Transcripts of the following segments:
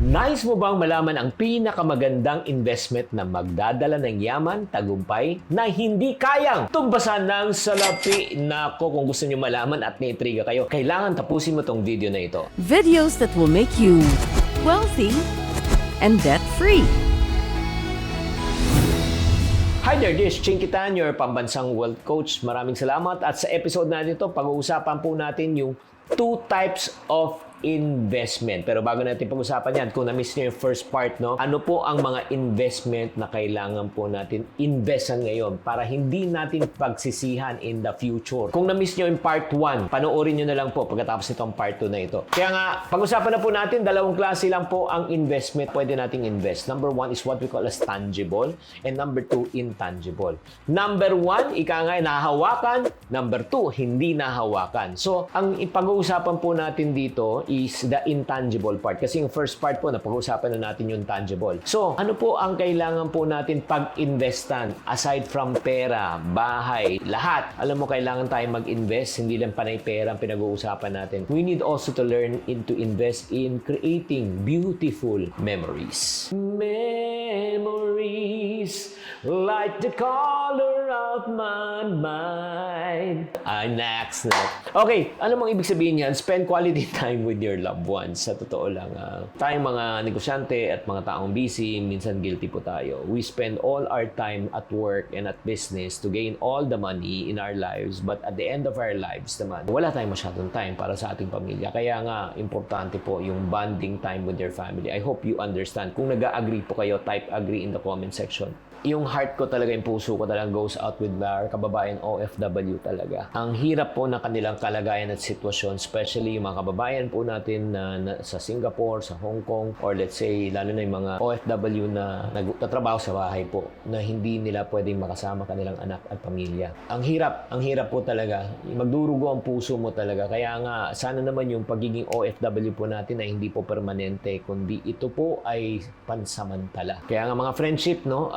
Nais mo bang malaman ang pinakamagandang investment na magdadala ng yaman, tagumpay, na hindi kayang tumbasan ng salapi? Nako, kung gusto niyo malaman at naitriga kayo, kailangan tapusin mo tong video na ito. Videos that will make you wealthy and debt-free. Hi there, this is Chinky Tan, your pambansang wealth coach. Maraming salamat at sa episode natin ito, pag-uusapan po natin yung two types of investment. Pero bago natin pag-usapan yan, kung na-miss nyo yung first part, no? Ano po ang mga investment na kailangan po natin investan ngayon para hindi natin pagsisihan in the future? Kung na-miss nyo yung part 1, panoorin nyo na lang po pagkatapos itong part 2 na ito. Kaya nga, pag-usapan na po natin, dalawang klase lang po ang investment pwede nating invest. Number 1 is what we call as tangible and number 2, intangible. Number 1, ika nga, nahahawakan. Number 2, hindi nahahawakan. So, ang ipag-uusapan po natin dito is the intangible part. Kasi yung first part po, napag-usapan na natin yung tangible. So, ano po ang kailangan po natin pag-investan aside from pera, bahay, lahat? Alam mo, kailangan tayo mag-invest. Hindi lang panay pera ang pinag-uusapan natin. We need also to learn to invest in creating beautiful memories. Memories like the color of my mind. Next. Okay, ano mang ibig sabihin yan? Spend quality time with your loved ones. Sa totoo lang, tayong mga negosyante at mga taong busy, minsan guilty po tayo. We spend all our time at work and at business to gain all the money in our lives, but at the end of our lives naman, wala tayong masyadong time para sa ating pamilya. Kaya nga, importante po yung bonding time with your family. I hope you understand. Kung nag-agree po kayo, type agree in the comment section. Yung heart ko talaga, yung puso ko talaga goes out with our kababayan OFW talaga. Ang hirap po ng kanilang kalagayan at sitwasyon, especially yung mga kababayan po natin na sa Singapore, sa Hong Kong, or let's say, lalo na yung mga OFW na nagtatrabaho sa bahay po, na hindi nila pwedeng makasama kanilang anak at pamilya. Ang hirap po talaga. Magdurugo ang puso mo talaga. Kaya nga, sana naman yung pagiging OFW po natin ay hindi po permanente, kundi ito po ay pansamantala. Kaya nga mga friendship, no,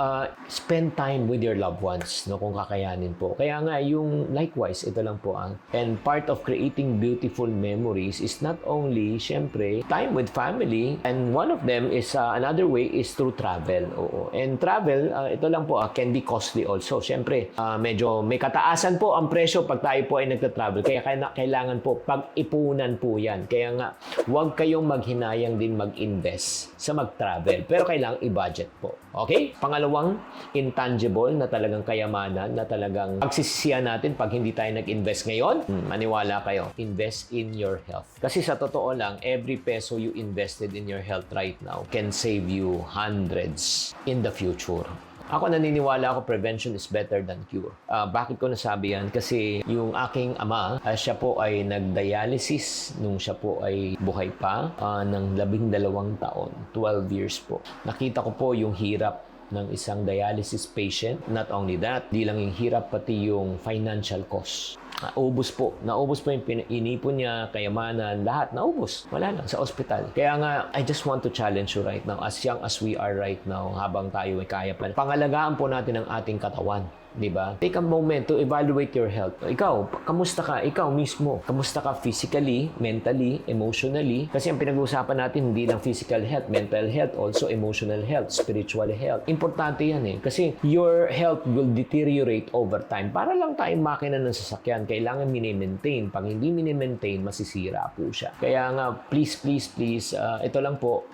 spend time with your loved ones, no, kung kakayanin po. Kaya nga, yung likewise, ito lang po ang. And part of creating beautiful memories is not only, syempre, time with family, and one of them is, another way is through travel. Oo. And travel, ito lang po, can be costly also. Syempre, medyo may kataasan po ang presyo pag tayo po ay nagta-travel. Kaya kailangan po, pag-ipunan po yan. Kaya nga, huwag kayong maghinayang din mag-invest sa mag-travel. Pero kailangan i-budget po. Okay? Pangalawang, intangible na talagang kayamanan, na talagang pagsisisihan natin pag hindi tayo nag-invest ngayon. Maniwala kayo, invest in your health. Kasi sa totoo lang, every peso you invested in your health right now can save you hundreds in the future. Ako naniniwala ako, prevention is better than cure. Bakit ko nasabi yan? Kasi yung aking ama, siya po ay nag-dialysis nung siya po ay buhay pa ng 12 taon, 12 years po. Nakita ko po yung hirap ng isang dialysis patient. Not only that, di lang yung hirap, pati yung financial cost. Naubos po yung inipon niya, kayamanan, lahat naubos. Wala lang sa ospital. Kaya nga, I just want to challenge you right now, as young as we are right now, habang tayo ay kaya pa, pangalagaan po natin ang ating katawan. Diba? Take a moment to evaluate your health. Ikaw, kamusta ka? Ikaw mismo. Kamusta ka physically, mentally, emotionally? Kasi ang pinag-uusapan natin, hindi lang physical health, mental health, also emotional health, spiritual health. Importante yan eh. Kasi your health will deteriorate over time. Para lang tayong makina ng sasakyan, kailangan mini-maintain. Pag hindi mini-maintain, masisira po siya. Kaya nga, please, ito lang po,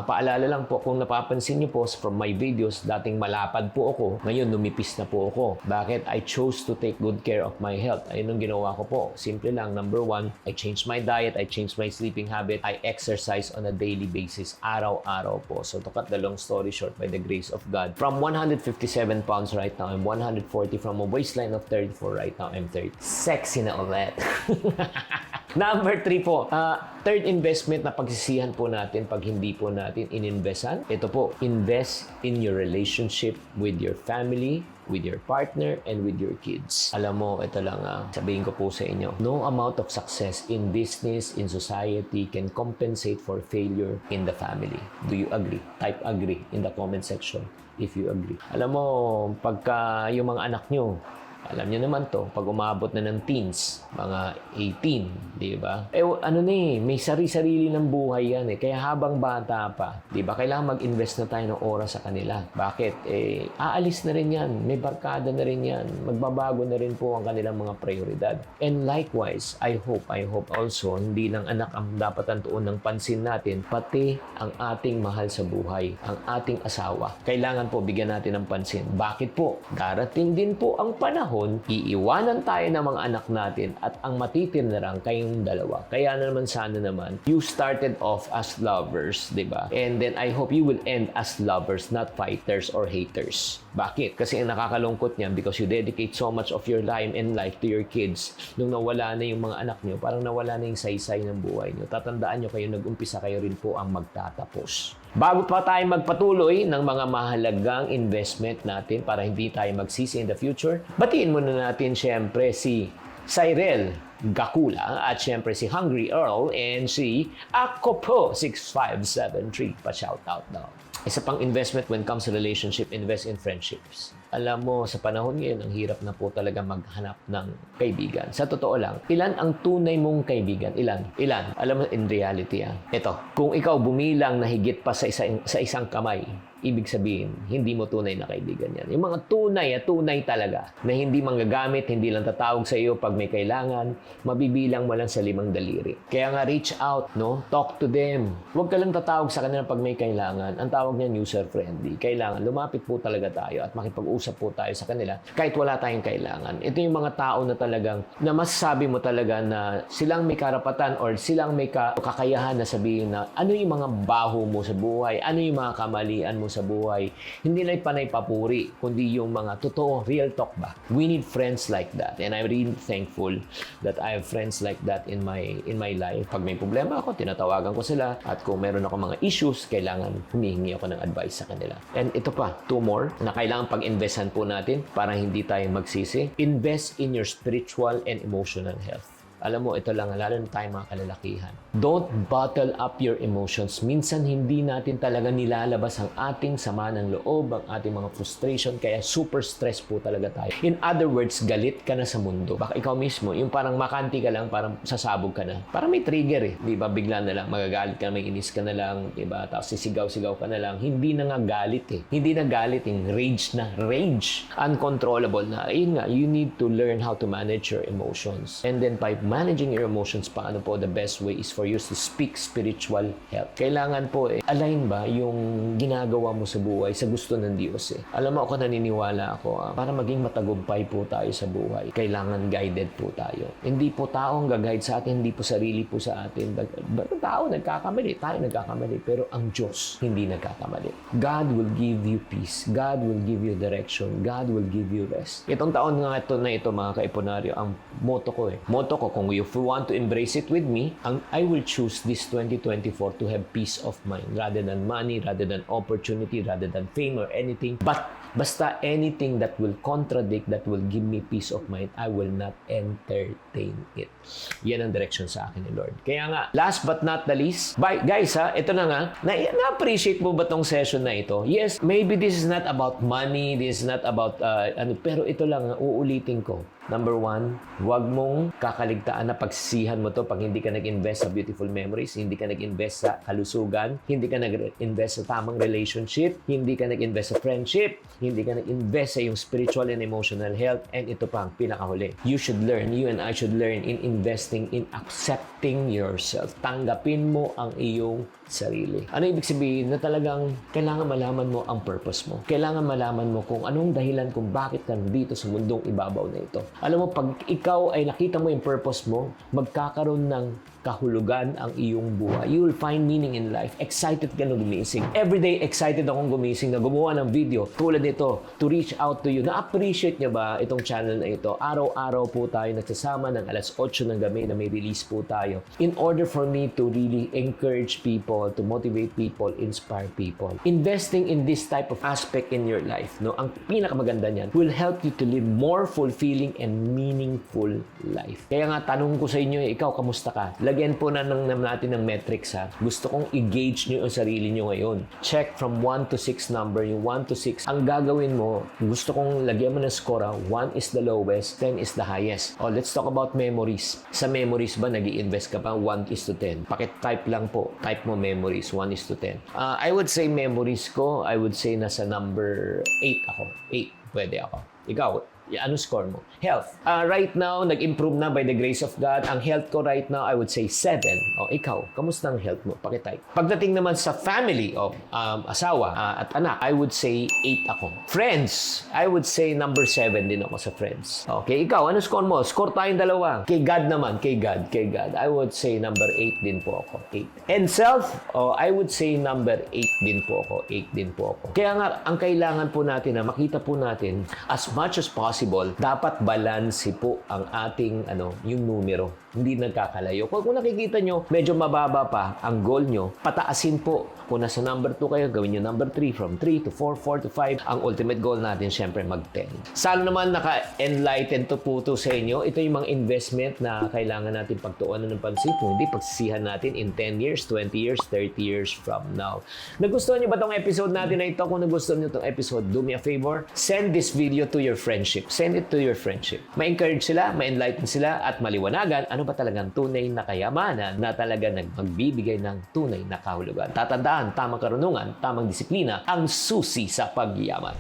paalala lang po, kung napapansin niyo po from my videos, dating malapad po ako, ngayon lumipis na po ako. Bakit? I chose to take good care of my health. Ayun ang ginawa ko po. Simple lang. Number 1, I changed my diet, I changed my sleeping habit, I exercise on a daily basis, araw-araw po. So to cut the long story short, by the grace of God, from 157 pounds right now, I'm 140. From a waistline of 34 right now, I'm 30. Sexy na ulit. Number 3 po, third investment na pagsisihan po natin pag hindi po natin ininvestan. Ito po, invest in your relationship with your family, with your partner, and with your kids. Alam mo, ito lang sabihin ko po sa inyo. No amount of success in business, in society, can compensate for failure in the family. Do you agree? Type agree in the comment section if you agree. Alam mo, pagka yung mga anak nyo, Alam niyo naman to, pag umabot na ng teens, mga 18, di ba? Ano na may sarili ng buhay yan Kaya habang bata pa, di ba, kailangan mag-invest na tayo ng oras sa kanila. Bakit? Aalis na rin yan, may barkada na rin yan, magbabago na rin po ang kanilang mga prioridad. And likewise, I hope also, hindi lang anak ang dapat ang tuon ng pansin natin, pati ang ating mahal sa buhay, ang ating asawa. Kailangan po bigyan natin ng pansin. Bakit po? Darating din po ang panahon, iiwanan tayo ng mga anak natin at ang matitir na lang kayong dalawa. Kaya naman sana naman, you started off as lovers, di ba? And then I hope you will end as lovers, not fighters or haters. Bakit? Kasi ang nakakalungkot niyan because you dedicate so much of your time and life to your kids. Nung nawala na yung mga anak niyo, parang nawala na yung saysay ng buhay niyo. Tatandaan niyo kayo, nag-umpisa kayo rin po ang magtatapos. Bago pa tayo magpatuloy ng mga mahalagang investment natin para hindi tayo magsisi in the future, batiin muna natin siyempre si Cyril Gakula at siyempre si Hungry Earl and si Akopo 6573 pa-shoutout daw. Isa pang investment when it comes to relationship, invest in friendships. Alam mo, sa panahon ngayon, ang hirap na po talaga maghanap ng kaibigan. Sa totoo lang, ilan ang tunay mong kaibigan? Ilan? Alam mo, in reality, ito, kung ikaw bumilang na higit pa sa isang kamay, ibig sabihin, hindi mo tunay na kaibigan yan. Yung mga tunay talaga, na hindi manggagamit, hindi lang tatawag sa iyo pag may kailangan, mabibilang mo lang sa 5 daliri. Kaya nga, reach out, no? Talk to them. Huwag ka lang tatawag sa kanila pag may kailangan. Ang tawag niyan, user-friendly. Kailangan, lumapit po talaga tayo at makipag-usap po tayo sa kanila kahit wala tayong kailangan. Ito yung mga tao na talagang, na masasabi mo talaga na silang may karapatan or silang may kakayahan na sabihin na ano yung mga baho mo sa buhay, ano yung mga kamalian mo sa buhay. Hindi lang panay papuri, kundi yung mga totoo, real talk ba? We need friends like that. And I'm really thankful that I have friends like that in my life. Pag may problema ako, tinatawagan ko sila. At kung meron ako mga issues, kailangan humihingi ako ng advice sa kanila. And ito pa, 2 more na kailangan pag-investan po natin para hindi tayo magsisi. Invest in your spiritual and emotional health. Alam mo, ito lang, lalo na tayong mga kalalakihan. Don't bottle up your emotions. Minsan, hindi natin talaga nilalabas ang ating sama ng loob, ang ating mga frustration, kaya super stress po talaga tayo. In other words, galit ka na sa mundo. Baka ikaw mismo, yung parang makanti ka lang, parang sasabog ka na. Parang may trigger Di ba? Bigla na lang, magagalit ka, may inis ka na lang, di ba? Tapos sisigaw-sigaw ka na lang. Hindi na nga galit Hindi na galit rage na. Rage. Uncontrollable na. Ayun nga, you need to learn how to manage your emotions. And then, by managing your emotions, paano po the best way is for you to speak spiritual health. Kailangan po align ba yung ginagawa mo sa buhay sa gusto ng Diyos Alam mo, ako naniniwala ako, para maging matagumpay po tayo sa buhay, kailangan guided po tayo. Hindi po tao ang gag-guide sa atin, hindi po sarili po sa atin. Tao nagkakamali, tayo nagkakamali, pero ang Diyos hindi nagkakamali. God will give you peace. God will give you direction. God will give you rest. Itong taon nga ito na ito, mga kaipunaryo, ang motto ko Motto ko, kung if you want to embrace it with me, I will choose this 2024 to have peace of mind rather than money, rather than opportunity, rather than fame or anything. But basta anything that will contradict, that will give me peace of mind, I will not entertain it. Yan ang direction sa akin ni Lord. Kaya nga, last but not the least, guys ito na nga, na-appreciate mo ba tong session na ito? Yes, maybe this is not about money, this is not about, pero ito lang, uulitin ko. Number 1, huwag mong kakaligtaan na pagsisihan mo to pag hindi ka nag-invest sa beautiful memories, hindi ka nag-invest sa kalusugan, hindi ka nag-invest sa tamang relationship, hindi ka nag-invest sa friendship, hindi ka nag-invest sa yung spiritual and emotional health, and ito pa ang pinakahuli. You and I should learn in investing in accepting yourself. Tanggapin mo ang iyong sarili. Ano ibig sabihin? Na talagang kailangan malaman mo ang purpose mo. Kailangan malaman mo kung anong dahilan kung bakit ka dito sa mundong ibabaw na ito. Alam mo, pag ikaw ay nakita mo yung purpose mo, magkakaroon ng kahulugan ang iyong buhay. You will find meaning in life. Excited ka na gumising. Everyday excited akong gumising na gumawa ng video tulad nito to reach out to you. Na-appreciate niya ba itong channel na ito? Araw-araw po tayo nagsasama ng alas 8 ng gabi na may release po tayo. In order for me to really encourage people, to motivate people, inspire people. Investing in this type of aspect in your life, ang pinakamaganda niyan, will help you to live more fulfilling and meaningful life. Kaya nga, tanong ko sa inyo, ikaw, kamusta ka? Lagyan po natin ng metrics ha. Gusto kong i-gauge nyo ang sarili nyo ngayon. Check from 1 to 6 number, yung 1 to 6. Ang gagawin mo, gusto kong lagyan mo ng score ha. 1 is the lowest, 10 is the highest. Oh, let's talk about memories. Sa memories ba, nag-i-invest ka pa? 1 is to 10. Pakit-type lang po. Type mo memories, 1 is to 10. I would say memories ko, I would say nasa number 8 ako. 8, pwede ako. Ikaw, ano score mo? Health. Right now, nag-improve na by the grace of God. Ang health ko right now, I would say 7. O, ikaw, kamusta ang health mo? Pakitype. Pagdating naman sa family of asawa at anak, I would say 8 ako. Friends, I would say number 7 din ako sa friends. Okay, ikaw, ano score mo? Score tayong dalawa. Kay God naman, kay God. I would say number 8 din po ako. 8. And self, I would say number 8 din po ako. 8 din po ako. Kaya nga, ang kailangan po natin na makita po natin as much as possible, dapat balance po ang ating yung numero. Hindi nagkakalayo. Kung nakikita nyo, medyo mababa pa ang goal nyo, pataasin po. Kung nasa number 2 kayo, gawin nyo number 3. From 3 to 4, 4 to 5. Ang ultimate goal natin, syempre, mag-10. Sana naman naka-enlighten to po to sa inyo. Ito yung mga investment na kailangan natin pagtuunan ng pansin. Kung hindi, pagsisihan natin in 10 years, 20 years, 30 years from now. Nagustuhan nyo ba itong episode natin na ito? Kung nagustuhan nyo itong episode, do me a favor, send this video to your friendship. Send it to your friendship. Ma-encourage sila, ma-enlighten sila, at maliwanagan ano ba talagang tunay na kayamanan na talaga magbibigay ng tunay na kahulugan. Tatandaan, tamang karunungan, tamang disiplina ang susi sa pagyaman.